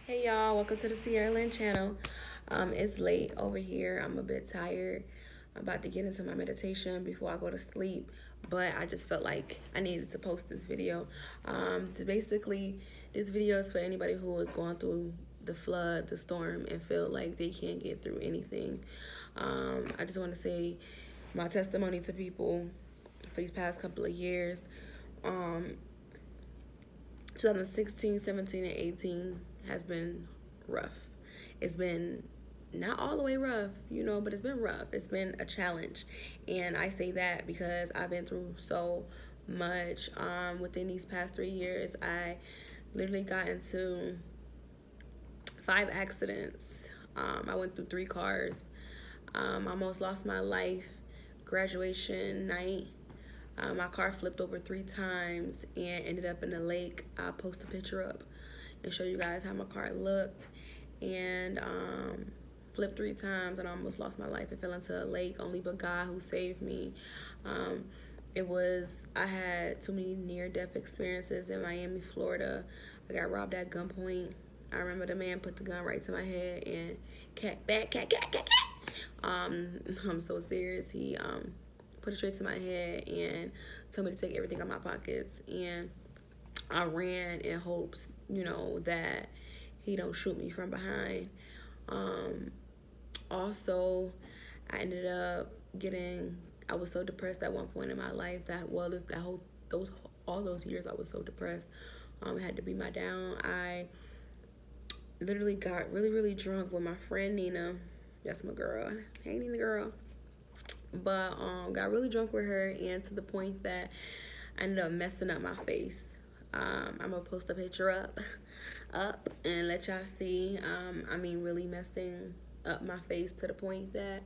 Hey y'all, welcome to the Sierra Lynn channel. It's late over here. I'm a bit tired. I'm about to get into my meditation before I go to sleep, but I just felt like I needed to post this video. Basically, this video is for anybody who is going through the flood, the storm, and feel like they can't get through anything. I just want to say my testimony to people for these past couple of years. 2016, 17, and 18 has been rough. It's been not all the way rough, but it's been rough. It's been a challenge. And I say that because I've been through so much. Within these past 3 years, I literally got into 5 accidents. I went through 3 cars. Almost lost my life. Graduation night. My car flipped over 3 times and ended up in the lake. I'll post a picture up and show you guys how my car looked. And flipped 3 times and I almost lost my life and fell into a lake. Only but God who saved me. I had too many near-death experiences in Miami, Florida. I got robbed at gunpoint. I remember the man put the gun right to my head and cat. I'm so serious. He put it straight to my head and told me to take everything out of my pockets. And I ran in hopes, that he don't shoot me from behind. Also, I ended up I was so depressed at one point in my life all those years I was so depressed. It had to be my down. I literally got really, really drunk with my friend Nina. That's my girl. Hey, Nina girl. But got really drunk with her, and to the point that I ended up messing up my face. I'm gonna post a picture up and let y'all see. Really messing up my face to the point that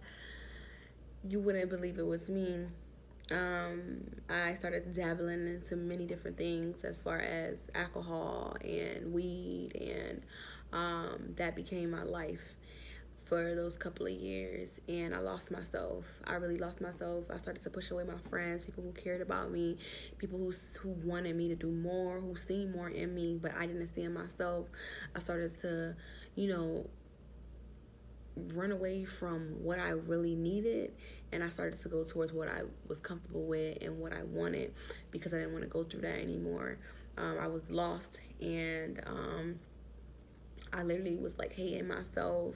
you wouldn't believe it was me. I started dabbling into many different things as far as alcohol and weed, and that became my life for those couple of years. And I lost myself. I really lost myself. I started to push away my friends, people who cared about me, people who wanted me to do more, who seen more in me, but I didn't see in myself. I started to, run away from what I really needed, and I started to go towards what I was comfortable with and what I wanted, because I didn't want to go through that anymore. I was lost, and I literally was like hating myself.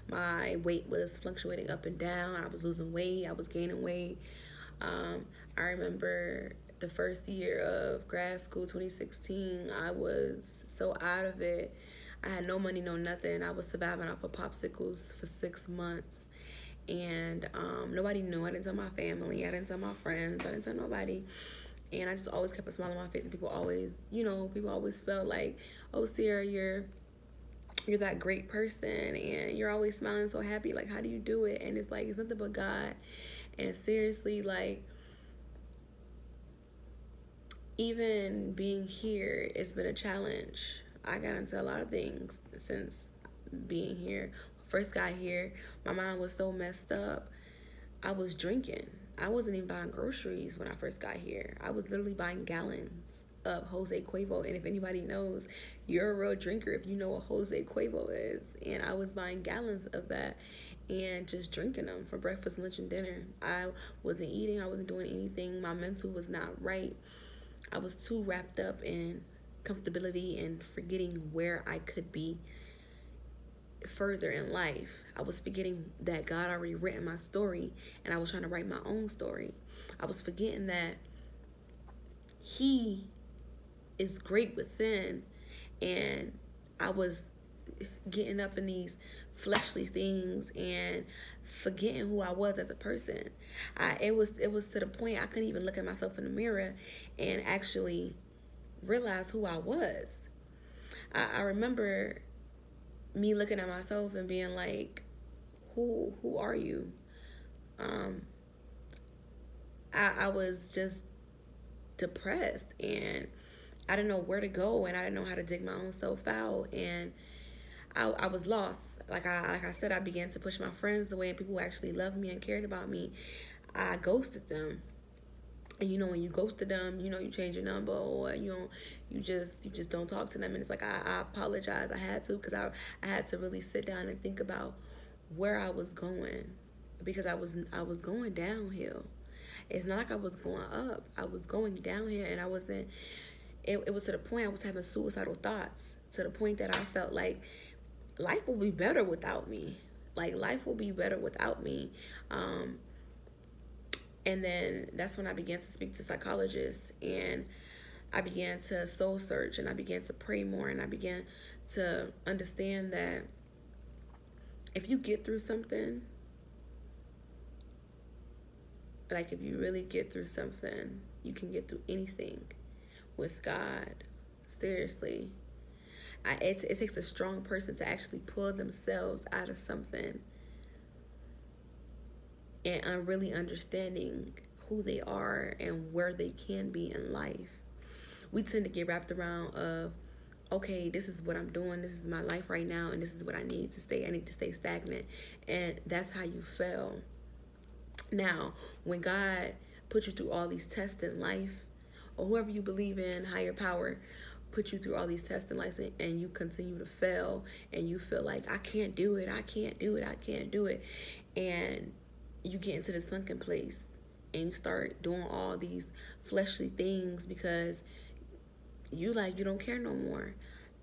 My weight was fluctuating up and down. I was losing weight. I was gaining weight. I remember the first year of grad school, 2016, I was so out of it. I had no money, no nothing. I was surviving off of popsicles for 6 months. And nobody knew. I didn't tell my family. I didn't tell my friends. I didn't tell nobody. And I just always kept a smile on my face. And people always felt like, oh, Sierra, you're that great person and you're always smiling so happy. Like, how do you do it? And it's like, it's nothing but God. And seriously, like, even being here, it's been a challenge. I got into a lot of things since being here. First got here, my mind was so messed up. I was drinking. I wasn't even buying groceries when I first got here. I was literally buying gallons of Jose Cuervo. And if anybody knows, you're a real drinker if you know what Jose Cuervo is. And I was buying gallons of that and just drinking them for breakfast, lunch, and dinner. I wasn't eating. I wasn't doing anything. My mental was not right. I was too wrapped up in comfortability and forgetting where I could be further in life. I was forgetting that God already written my story, and I was trying to write my own story. I was forgetting that He is great within, and I was getting up in these fleshly things and forgetting who I was as a person. It was to the point I couldn't even look at myself in the mirror and actually realize who I was. I remember me looking at myself and being like, who are you? I was just depressed, and I didn't know where to go, and I didn't know how to dig my own self out, and I was lost. Like I said, I began to push my friends away, and people who actually loved me and cared about me, I ghosted them. And when you ghosted them, you change your number, or you just don't talk to them. And it's like, I apologize. I had to, because I had to really sit down and think about where I was going, because I was going downhill. It's not like I was going up. I was going downhill, and I wasn't. It was to the point I was having suicidal thoughts, to the point that I felt like life will be better without me. Like, life will be better without me. And then that's when I began to speak to psychologists, and I began to soul search, and I began to pray more, and I began to understand that if you get through something, like if you really get through something, you can get through anything with God. Seriously. It takes a strong person to actually pull themselves out of something, and really understanding who they are and where they can be in life. We tend to get wrapped around of, okay, this is what I'm doing, this is my life right now, and this is what I need to stay. I need to stay stagnant, and that's how you fail. Now, when God put you through all these tests in life, or whoever you believe in, higher power, put you through all these tests in life, and you continue to fail, and you feel like, I can't do it, I can't do it, I can't do it, and you get into the sunken place, and you start doing all these fleshly things because you don't care no more.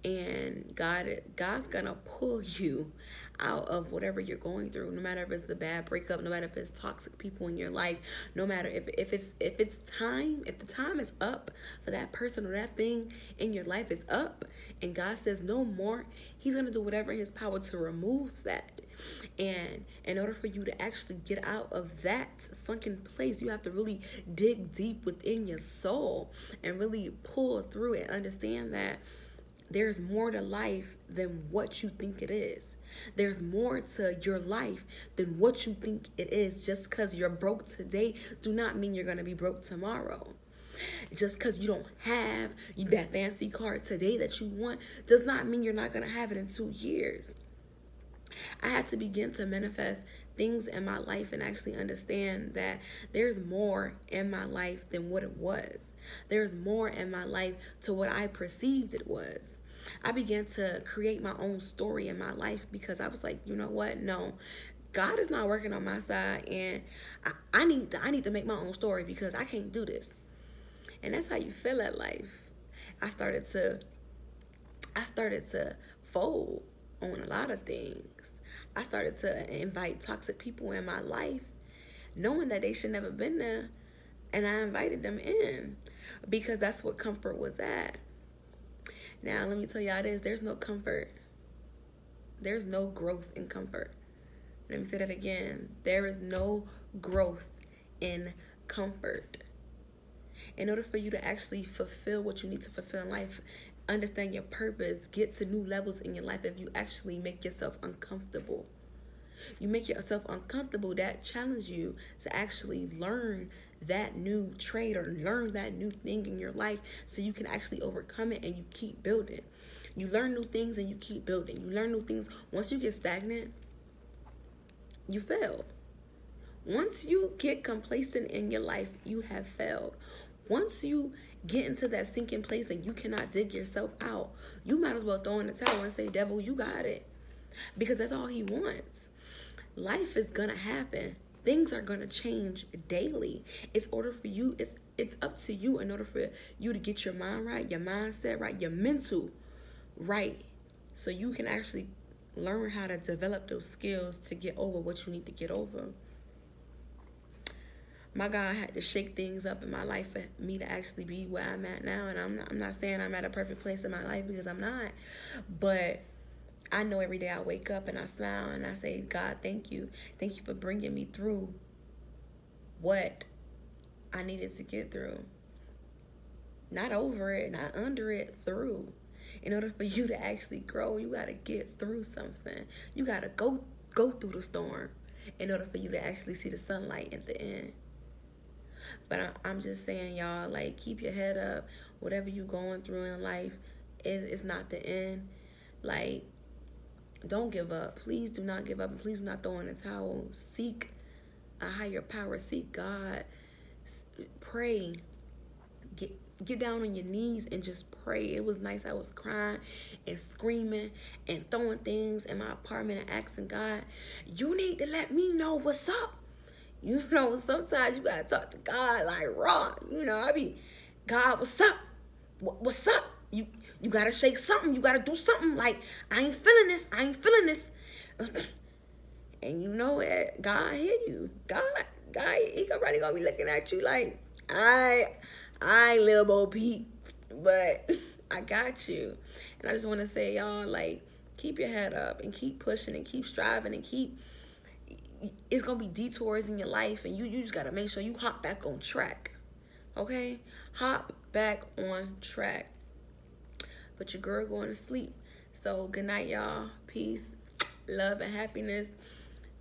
And God's gonna pull you out of whatever you're going through, no matter if it's the bad breakup, no matter if it's toxic people in your life, no matter if the time is up for that person or that thing in your life is up, and God says no more, he's gonna do whatever in his power to remove that. And in order for you to actually get out of that sunken place, you have to really dig deep within your soul and really pull through it, understand that there's more to life than what you think it is. There's more to your life than what you think it is. Just because you're broke today do not mean you're going to be broke tomorrow. Just because you don't have that fancy car today that you want does not mean you're not going to have it in 2 years. I had to begin to manifest things in my life and actually understand that there's more in my life than what it was. There's more in my life to what I perceived it was. I began to create my own story in my life because I was like, you know what? No, God is not working on my side, and I need to make my own story because I can't do this. And that's how you feel at life. I started to fold on a lot of things. I started to invite toxic people in my life, knowing that they should never been there, and I invited them in because that's what comfort was at. Now, let me tell y'all this, there's no comfort. There's no growth in comfort. Let me say that again. There is no growth in comfort. In order for you to actually fulfill what you need to fulfill in life, understand your purpose, get to new levels in your life, if you actually make yourself uncomfortable. You make yourself uncomfortable, that challenges you to actually learn that new trade or learn that new thing in your life so you can actually overcome it and you keep building. You learn new things and you keep building. You learn new things. Once you get stagnant, you fail. Once you get complacent in your life, you have failed. Once you get into that sinking place and you cannot dig yourself out, you might as well throw in the towel and say, devil, you got it. Because that's all he wants. Life is going to happen. Things are going to change daily. It's up to you in order for you to get your mind right, your mindset right, your mental right, so you can actually learn how to develop those skills to get over what you need to get over. My God had to shake things up in my life for me to actually be where I'm at now. And I'm not saying I'm at a perfect place in my life, because I'm not. But I know every day I wake up and I smile and I say, God, thank you. Thank you for bringing me through what I needed to get through. Not over it, not under it, through. In order for you to actually grow, you got to get through something. You got to go through the storm in order for you to actually see the sunlight at the end. But I'm just saying, y'all, like, keep your head up. Whatever you're going through in life, it's not the end. Like, don't give up. Please do not give up. And please do not throw in the towel. Seek a higher power. Seek God. Pray. pray. Get down on your knees and just pray. It was nice. I was crying and screaming and throwing things in my apartment and asking God, you need to let me know what's up. You know, sometimes you gotta talk to God like raw. You know, I be, God, what's up? What's up? You gotta shake something. You gotta do something. Like, I ain't feeling this. I ain't feeling this. And you know it. God hit you. God, he probably gonna be looking at you like, I Lil Bo Peep, but I got you. And I just want to say, y'all, like, keep your head up and keep pushing and keep striving and keep. It's gonna be detours in your life, and you just gotta make sure you hop back on track. Okay, hop back on track. But your girl going to sleep. So good night, y'all. Peace, love, and happiness.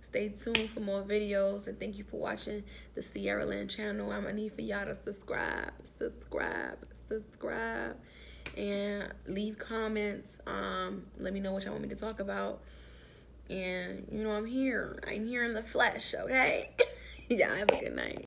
Stay tuned for more videos, and thank you for watching the Ciara Lynn channel. I'm gonna need for y'all to subscribe, and leave comments. Let me know what y'all want me to talk about. And you know, I'm here in the flesh, okay? Y'all have a good night.